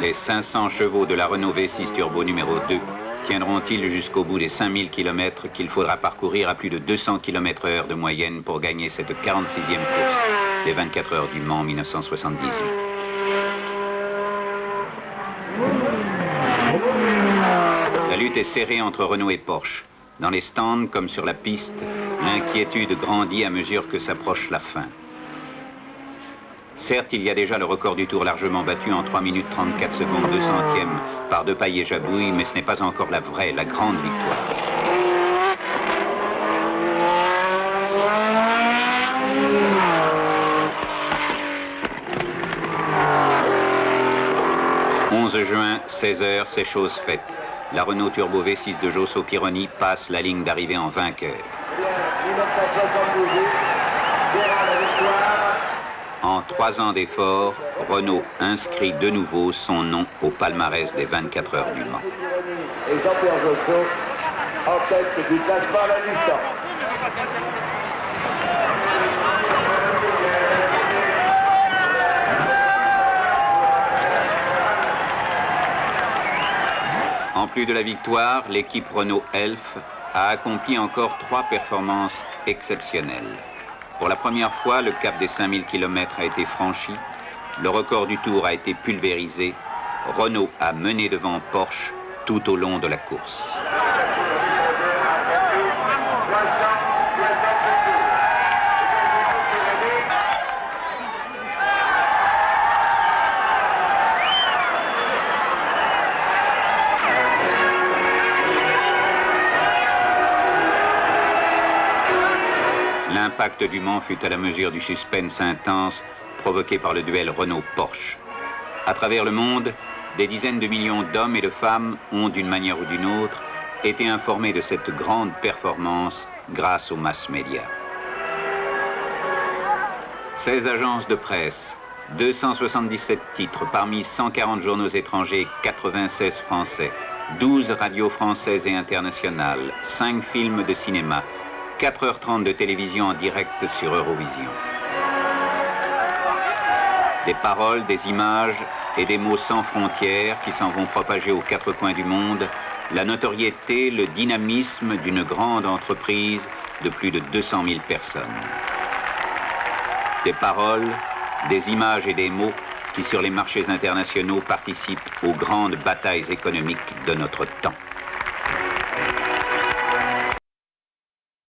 Les 500 chevaux de la Renault V6 Turbo numéro 2 tiendront-ils jusqu'au bout des 5000 km qu'il faudra parcourir à plus de 200 km/h de moyenne pour gagner cette 46e course des 24 heures du Mans 1978? La lutte est serrée entre Renault et Porsche. Dans les stands comme sur la piste, l'inquiétude grandit à mesure que s'approche la fin. Certes, il y a déjà le record du Tour largement battu en 3 minutes 34 secondes 2 centièmes par Depaille et Jabouille, mais ce n'est pas encore la vraie, la grande victoire. « 11 juin, 16h, c'est chose faite. La Renault Turbo V6 de Josso Pironi passe la ligne d'arrivée en vainqueur. En 3 ans d'efforts, Renault inscrit de nouveau son nom au palmarès des 24 heures du Mans. Et Jean-Pierre Josso en tête du classement à la distance. En plus de la victoire, l'équipe Renault Elf a accompli encore 3 performances exceptionnelles. Pour la première fois, le cap des 5000 km a été franchi, le record du Tour a été pulvérisé, Renault a mené devant Porsche tout au long de la course. L'impact du Mans fut à la mesure du suspense intense provoqué par le duel Renault-Porsche. À travers le monde, des dizaines de millions d'hommes et de femmes ont, d'une manière ou d'une autre, été informés de cette grande performance grâce aux mass médias. 16 agences de presse, 277 titres parmi 140 journaux étrangers et 96 français, 12 radios françaises et internationales, 5 films de cinéma, 4h30 de télévision en direct sur Eurovision. Des paroles, des images et des mots sans frontières qui s'en vont propager aux 4 coins du monde la notoriété, le dynamisme d'une grande entreprise de plus de 200 000 personnes. Des paroles, des images et des mots qui sur les marchés internationaux participent aux grandes batailles économiques de notre temps.